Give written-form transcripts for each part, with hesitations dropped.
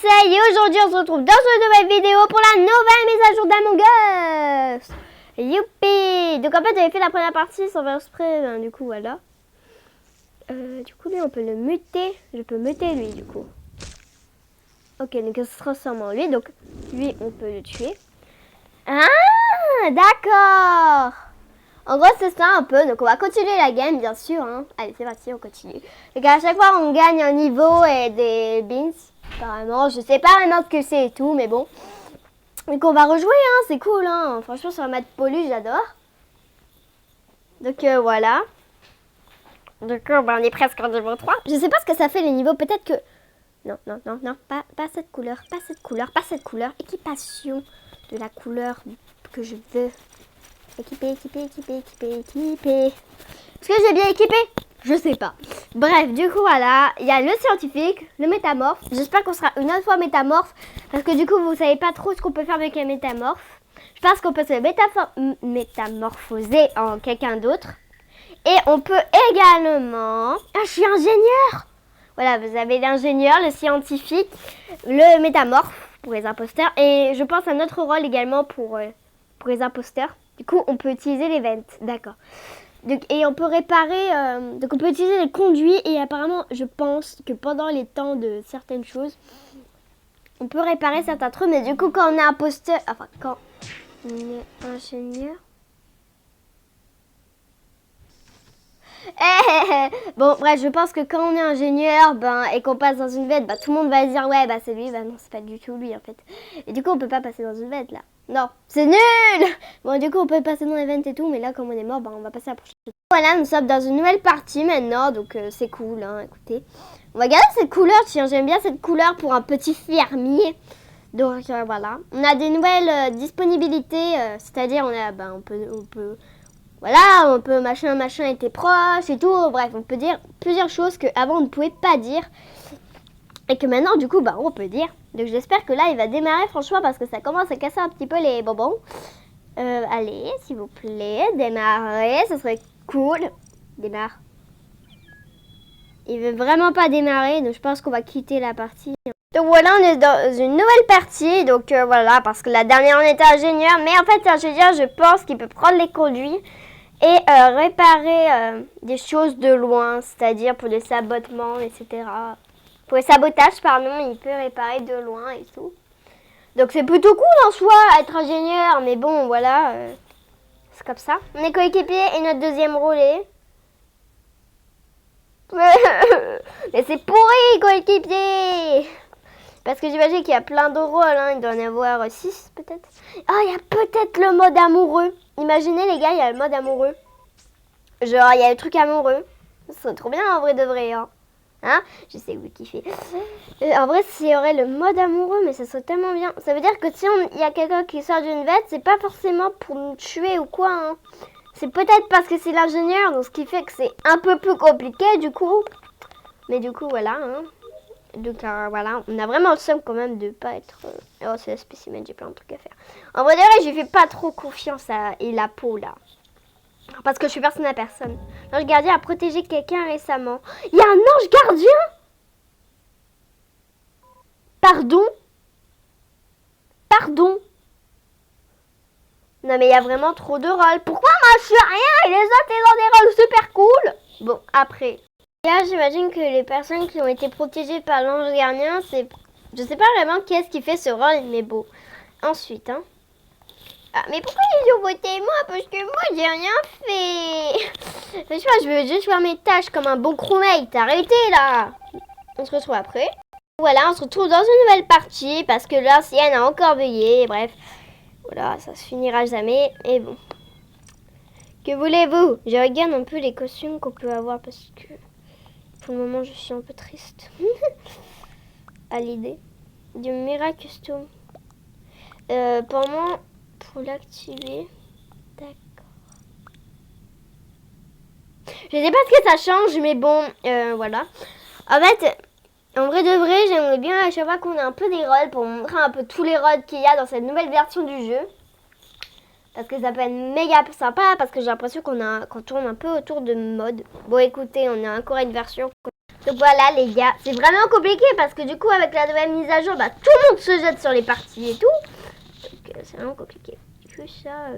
Marseille et aujourd'hui on se retrouve dans une nouvelle vidéo pour la nouvelle mise à jour d'Among Us. Youpi. Donc en fait j'avais fait la première partie sans faire exprès, du coup voilà. Du coup lui on peut le muter, je peux muter lui du coup. Ok, donc ce sera sûrement lui, donc lui on peut le tuer. Ah d'accord. En gros c'est ça un peu, donc on va continuer la game bien sûr, hein. Allez c'est parti, on continue. Donc à chaque fois on gagne un niveau et des beans. Apparemment, je sais pas vraiment ce que c'est et tout, mais bon. Donc on va rejouer, hein, c'est cool, hein. Franchement, sur la map Polu, j'adore. Donc voilà. Donc on est presque en niveau 3. Je sais pas ce que ça fait les niveaux, peut-être que... Non, non, non, non, pas cette couleur, pas cette couleur, pas cette couleur. Équipation de la couleur que je veux. Équipé, équipé, équipé, équipé, équipé. Est-ce que j'ai bien équipé? Je sais pas. Bref, du coup, voilà. Il y a le scientifique, le métamorphe. J'espère qu'on sera une autre fois métamorphe. Parce que du coup, vous savez pas trop ce qu'on peut faire avec un métamorphe. Je pense qu'on peut se métamorphoser en quelqu'un d'autre. Et on peut également... Ah, je suis ingénieur! Voilà, vous avez l'ingénieur, le scientifique, le métamorphe pour les imposteurs. Et je pense à notre rôle également pour les imposteurs. Du coup, on peut utiliser les ventes. D'accord. Donc, et on peut réparer, donc on peut utiliser les conduits et apparemment je pense que pendant les temps de certaines choses, on peut réparer certains trucs, mais du coup quand on est imposteur, enfin quand on est ingénieur, bon bref je pense que quand on est ingénieur et qu'on passe dans une vette, tout le monde va dire ouais c'est lui, non c'est pas du tout lui en fait. Et du coup on peut pas passer dans une vette là. Non, c'est nul. Bon, du coup, on peut passer dans l'event et tout, mais là, comme on est mort, on va passer à la prochaine. Voilà, nous sommes dans une nouvelle partie maintenant, donc c'est cool, hein, écoutez. On va garder cette couleur, tiens, j'aime bien cette couleur pour un petit fermier. Donc, voilà. On a des nouvelles disponibilités, c'est-à-dire, on peut, voilà, on peut machin était proche et tout. Bref, on peut dire plusieurs choses qu'avant, on ne pouvait pas dire. Et que maintenant, du coup, on peut dire. Donc, j'espère que là, il va démarrer, franchement, parce que ça commence à casser un petit peu les bonbons. Allez, s'il vous plaît, démarrer, ce serait cool. Démarre. Il veut vraiment pas démarrer, donc je pense qu'on va quitter la partie. Donc voilà, on est dans une nouvelle partie. Donc voilà, parce que la dernière, on était ingénieur. Mais en fait, l'ingénieur, je pense qu'il peut prendre les conduits et réparer des choses de loin, c'est-à-dire pour les sabotements, etc. Pour les sabotages, pardon, il peut réparer de loin et tout. Donc c'est plutôt cool en soi, être ingénieur, mais bon, voilà, c'est comme ça. On est coéquipier et notre deuxième relais. Mais c'est pourri, coéquipier. Parce que j'imagine qu'il y a plein de rôles, hein. Il doit en avoir 6 peut-être. Ah, il y a peut-être le mode amoureux. Imaginez les gars, il y a le mode amoureux. Genre, il y a le truc amoureux. Ce serait trop bien en vrai de vrai, hein. Hein, je sais que vous kiffez. En vrai, s'il y aurait le mode amoureux, mais ça serait tellement bien. Ça veut dire que si il y a quelqu'un qui sort d'une vette, c'est pas forcément pour nous tuer ou quoi, hein. C'est peut-être parce que c'est l'ingénieur, donc ce qui fait que c'est un peu plus compliqué du coup. Mais du coup, voilà, hein. Donc voilà, on a vraiment le seum quand même de pas être... Oh, c'est la spécimen, j'ai plein de trucs à faire. En vrai, d'ailleurs, j'ai fait pas trop confiance à la peau là. Parce que je suis personne à personne. L'ange gardien a protégé quelqu'un récemment. Il y a un ange gardien? Pardon? Pardon? Non mais il y a vraiment trop de rôles. Pourquoi moi je suis rien et les autres ils ont des rôles super cool? Bon, après. Là j'imagine que les personnes qui ont été protégées par l'ange gardien, c'est... Je sais pas vraiment qui est-ce qui fait ce rôle, mais bon. Ensuite, hein. Ah, mais pourquoi ils ont voté moi? Parce que moi, j'ai rien fait. Je sais pas, je veux juste faire mes tâches comme un bon crewmate. Arrêtez, là. On se retrouve après. Voilà, on se retrouve dans une nouvelle partie parce que l'ancienne a encore veillé. Bref, voilà, ça se finira jamais. Et bon. Que voulez-vous? Je regarde un peu les costumes qu'on peut avoir parce que pour le moment, je suis un peu triste. À l'idée. Du Mira Custom. Pour l'activer, d'accord. Je sais pas ce que ça change, mais bon, voilà. En fait, en vrai de vrai, j'aimerais bien à chaque fois qu'on ait un peu des rôles pour montrer un peu tous les rôles qu'il y a dans cette nouvelle version du jeu. Parce que ça peut être méga sympa, parce que j'ai l'impression qu'on tourne un peu autour de mode. Bon, écoutez, on a encore une version. Donc voilà, les gars, c'est vraiment compliqué, parce que du coup, avec la nouvelle mise à jour, bah, tout le monde se jette sur les parties et tout. Donc, c'est vraiment compliqué. Du coup, ça...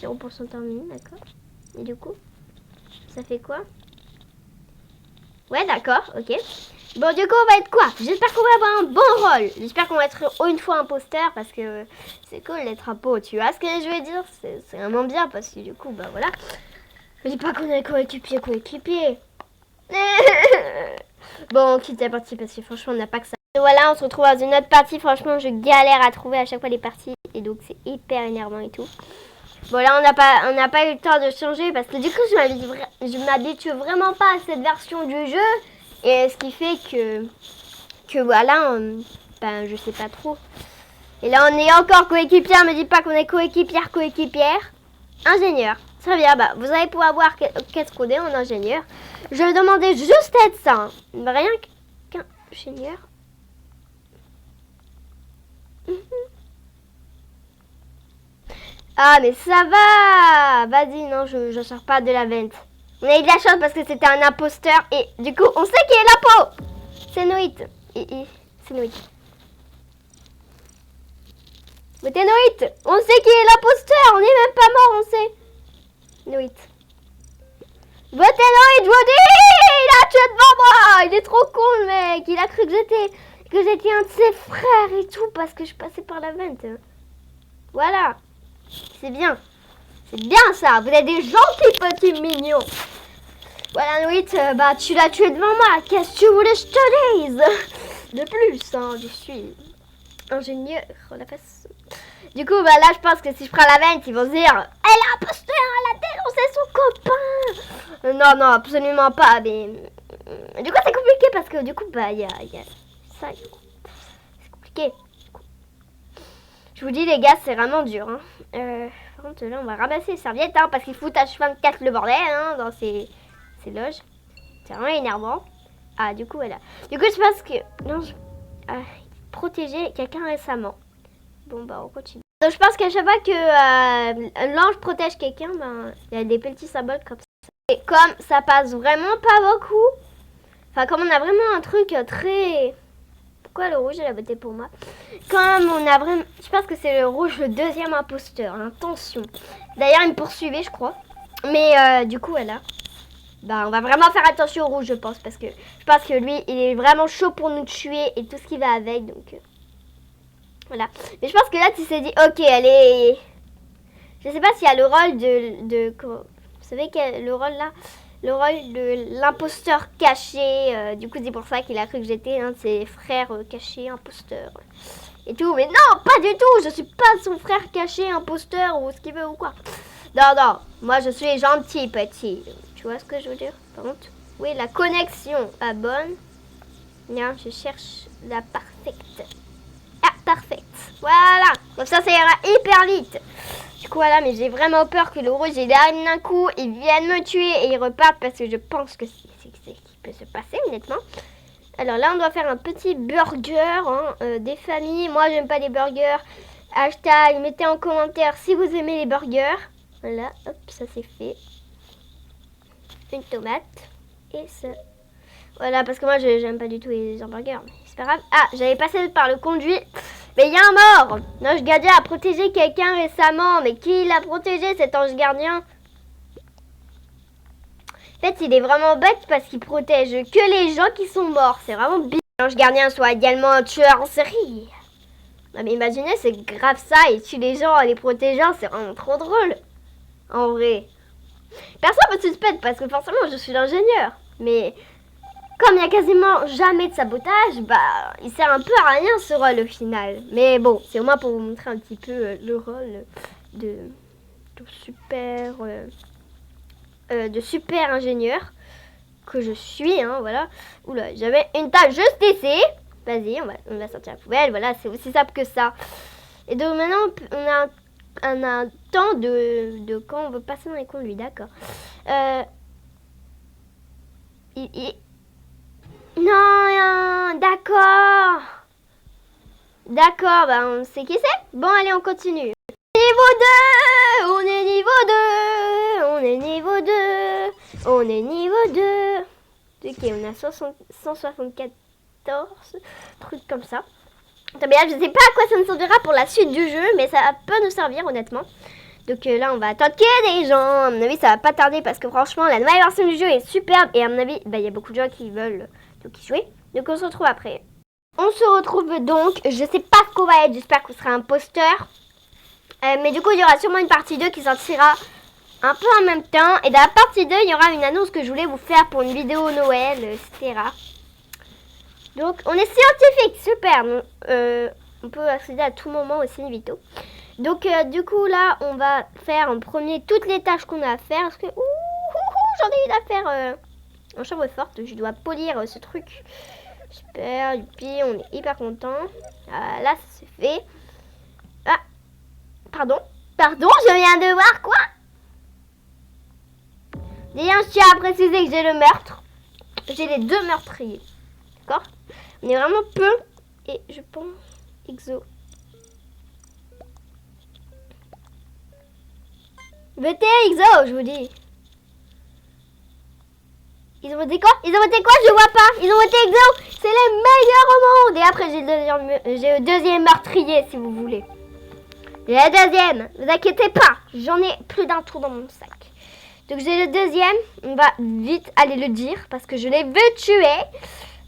0% terminé, d'accord. Et du coup, ça fait quoi? Ouais, d'accord, ok. Bon, du coup, on va être quoi? J'espère qu'on va avoir un bon rôle. J'espère qu'on va être une fois imposteur parce que c'est cool d'être un pot. Tu vois ce que je veux dire? C'est vraiment bien parce que du coup, bah voilà. Je dis pas qu'on est coéquipier. Bon, on quitte la partie parce que franchement, on n'a pas que ça. Et voilà, on se retrouve dans une autre partie. Franchement, je galère à trouver à chaque fois les parties. Et donc, c'est hyper énervant et tout. Bon, là, on n'a pas eu le temps de changer parce que du coup, je m'habitue vraiment pas à cette version du jeu. Et ce qui fait que voilà, ben, je sais pas trop. Et là, on est encore coéquipière. Me dis pas qu'on est coéquipière. Ingénieur. Très bien, bah, vous allez pouvoir voir qu'est-ce qu'on est en ingénieur. Je vais demander juste à être ça. Hein. Rien qu'un ingénieur. Ah, mais ça va. Vas-y, non, je sors pas de la vente. On a eu de la chance parce que c'était un imposteur. Et du coup, on sait qui est la peau. C'est Noït. C'est Noït. Votez Noït. On sait qui est l'imposteur. On n'est même pas mort, on sait. Noït. Votez Noït, votez. Il a tué devant moi. Il est trop con, le mec. Il a cru que j'étais un de ses frères et tout parce que je passais par la vente. Voilà. C'est bien. C'est bien ça. Vous êtes des gentils petits mignons. Voilà, Noït, bah tu l'as tué devant moi. Qu'est-ce que tu voulais que je te dise? De plus, hein, je suis ingénieur. La face. Du coup, bah là, je pense que si je prends la vente, ils vont se dire elle a imposteur, elle a dénoncé son copain. Non, non, absolument pas. Mais du coup, c'est compliqué parce que du coup, bah, il y a ça. C'est compliqué. Je vous dis, les gars, c'est vraiment dur. Hein. Par contre, là, on va ramasser les serviettes hein, parce qu'ils foutent H24 le bordel hein, dans ces loges. C'est vraiment énervant. Ah, du coup, voilà. Du coup, je pense que... Non, protéger quelqu'un récemment. Bon, bah, on continue. Donc, je pense qu'à chaque fois que l'ange protège quelqu'un, ben, il y a des petits symboles comme ça. Et comme ça passe vraiment pas beaucoup, enfin, comme on a vraiment un truc très... Pourquoi le rouge, il a voté pour moi? Comme on a vraiment... Je pense que c'est le rouge, le deuxième imposteur. Attention. D'ailleurs, il me poursuivait, je crois. Mais du coup, voilà. Bah, on va vraiment faire attention au rouge, je pense. Parce que je pense que lui, il est vraiment chaud pour nous tuer et tout ce qui va avec. Donc, voilà. Mais je pense que là, tu t'es dit, ok, elle est... Je sais pas s'il y a le rôle de comment... Vous savez quel le rôle là? Le rôle de l'imposteur caché. Du coup, c'est pour ça qu'il a cru que j'étais un de ses frères cachés, imposteur. Et tout. Mais non, pas du tout. Je suis pas son frère caché, imposteur ou ce qu'il veut ou quoi. Non, non. Moi, je suis gentil, petit. Tu vois ce que je veux dire? Par contre, oui, la connexion. Ah, bonne. Non, je cherche la parfaite. Ah, parfaite. Voilà. Comme ça ira hyper vite. Du coup, voilà, mais j'ai vraiment peur que le rouge, il arrive d'un coup, il vienne me tuer et il reparte parce que je pense que c'est ce qui peut se passer, honnêtement. Alors là, on doit faire un petit burger, hein, des familles. Moi, j'aime pas les burgers. Hashtag, mettez en commentaire si vous aimez les burgers. Voilà, hop, ça c'est fait. Une tomate. Et ça. Voilà, parce que moi, j'aime pas du tout les hamburgers. Mais c'est pas grave. Ah, j'avais passé par le conduit. Mais il y a un mort. L'ange gardien a protégé quelqu'un récemment. Mais qui l'a protégé, cet ange gardien? En fait, il est vraiment bête parce qu'il protège que les gens qui sont morts. C'est vraiment bizarre. L'ange gardien soit également un tueur en série. Non mais imaginez, c'est grave ça. Il tue les gens en les protégeant. C'est vraiment trop drôle. En vrai. Personne me suspecte parce que forcément, je suis l'ingénieur. Mais... Comme il n'y a quasiment jamais de sabotage, bah, il sert un peu à rien ce rôle au final. Mais bon, c'est au moins pour vous montrer un petit peu le rôle de super ingénieur que je suis, hein, voilà. Oula, j'avais une table juste ici. Vas-y, on va sortir la poubelle, voilà, c'est aussi simple que ça. Et donc maintenant, on a un temps de quand on veut passer dans les conduits, d'accord. Non, d'accord. D'accord, bah on sait qui c'est. Bon, allez, on continue. niveau 2. On est niveau 2. On est niveau 2. On est niveau 2. Ok, on a 174 trucs comme ça. Très bien, je sais pas à quoi ça nous servira pour la suite du jeu, mais ça peut nous servir honnêtement. Donc là, on va attendre qu'il y ait des gens. À mon avis, ça va pas tarder parce que franchement, la nouvelle version du jeu est superbe. Et à mon avis, il y a beaucoup de gens qui veulent donc y jouer. Donc on se retrouve après. On se retrouve donc, je sais pas ce qu'on va être, j'espère qu'on sera imposteur. Mais du coup, il y aura sûrement une partie 2 qui sortira un peu en même temps. Et dans la partie 2, il y aura une annonce que je voulais vous faire pour une vidéo Noël, etc. Donc, on est scientifique, super. On peut accéder à tout moment au Cinevito. Donc, du coup, là, on va faire en premier toutes les tâches qu'on a à faire. Parce que, j'en ai une à faire en chambre forte. Je dois polir ce truc. Super, youpi, on est hyper content. Là, ça c'est fait. Ah, pardon, je viens de voir quoi? D'ailleurs, je tiens à préciser que j'ai le meurtre. J'ai les 2 meurtriers. D'accord? On est vraiment peu. Et je pense, Exo. Votez Exo, je vous dis. Ils ont voté quoi? Ils ont voté quoi? Je vois pas. Ils ont voté Exo. C'est les meilleurs au monde. Et après, j'ai le deuxième meurtrier, si vous voulez. J'ai le deuxième. Ne vous inquiétez pas. J'en ai plus d'un tour dans mon sac. Donc, j'ai le deuxième. On va vite aller le dire parce que je l'ai vu tuer.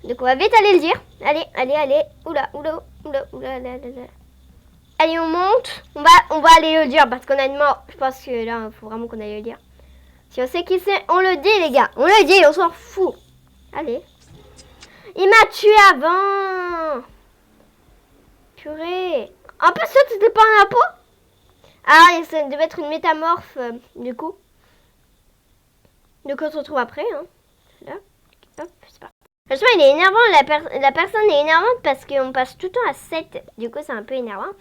Donc, on va vite aller le dire. Allez. Oula. Allez, on monte. On va aller le dire parce qu'honnêtement, je pense que là, il faut vraiment qu'on aille le dire. Si on sait qui c'est, on le dit, les gars. On le dit, on s'en fout. Allez. Il m'a tué avant. Purée. En plus, ça, c'était pas un impôt. Ah, ça devait être une métamorphe, du coup. Donc, on se retrouve après. Hein. Là. Hop, c'est pas. Franchement, il est énervant. La personne est énervante parce qu'on passe tout le temps à 7. Du coup, c'est un peu énervant.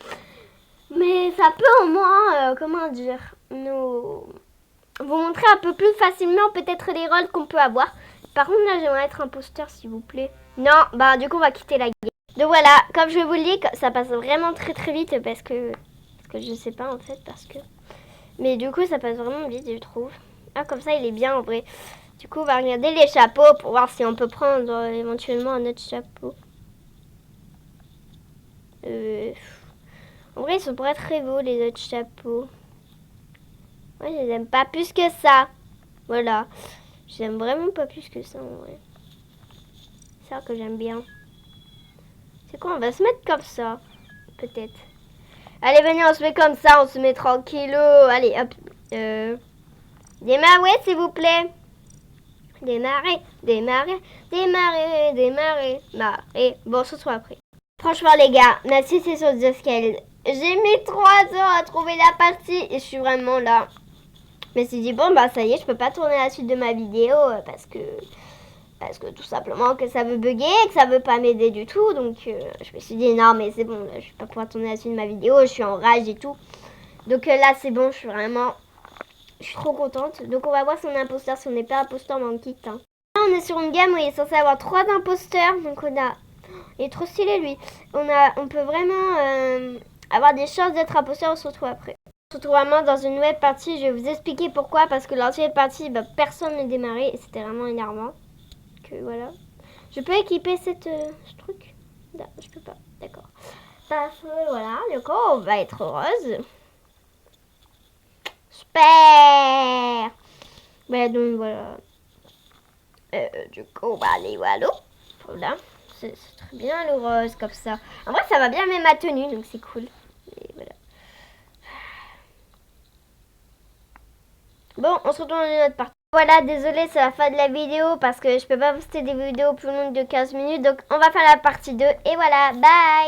Mais ça peut au moins, comment dire, vous montrer un peu plus facilement peut-être les rôles qu'on peut avoir. Par contre, là, j'aimerais être imposteur, s'il vous plaît. Non, bah du coup, on va quitter la game. Donc voilà, comme je vous le dis, ça passe vraiment très vite parce que je sais pas en fait, mais du coup, ça passe vraiment vite, je trouve. Ah, comme ça, il est bien en vrai. Du coup, on va regarder les chapeaux pour voir si on peut prendre éventuellement un autre chapeau. En vrai, ils sont pour être très beaux, les autres chapeaux. Moi, je les aime pas plus que ça. Voilà. Je les aime vraiment pas plus que ça, en vrai. C'est ça que j'aime bien. C'est quoi? On va se mettre comme ça. Peut-être. Allez, venez, on se met comme ça. On se met tranquillo. Allez, hop. Démarrez, s'il vous plaît. Démarrer. Bon, on se retrouve après. Franchement, les gars, merci, c'est sur The Scale. J'ai mis 3 heures à trouver la partie et je suis vraiment là. Je me suis dit, bon, bah ça y est, je peux pas tourner la suite de ma vidéo parce que tout simplement que ça veut bugger, que ça veut pas m'aider du tout. Donc, je me suis dit, non, mais c'est bon, là, je vais pas pouvoir tourner la suite de ma vidéo, je suis en rage et tout. Donc là, c'est bon, je suis trop contente. Donc, on va voir si on est imposteur. Si on n'est pas imposteur, on quitte. Hein. Là, on est sur une gamme où il est censé avoir 3 imposteurs. Donc, il est trop stylé, lui. On peut vraiment avoir des chances d'être imposteur. On se retrouve après. On se retrouve vraiment dans une nouvelle partie. Je vais vous expliquer pourquoi. Parce que l'ancienne partie, bah, personne n'a démarré. Et c'était vraiment énervant. Que voilà. Je peux équiper ce truc? Non, je peux pas. D'accord. Parce que voilà. Du coup, on va être heureuse. Super. Ben donc voilà. Du coup, bah, allez, voilà. Voilà. C'est très bien le rose comme ça. En vrai, ça va bien même ma tenue, donc c'est cool. Et voilà. Bon, on se retrouve dans une autre partie. Voilà, désolé, c'est la fin de la vidéo parce que je peux pas poster des vidéos plus longues de 15 minutes. Donc, on va faire la partie 2. Et voilà, bye!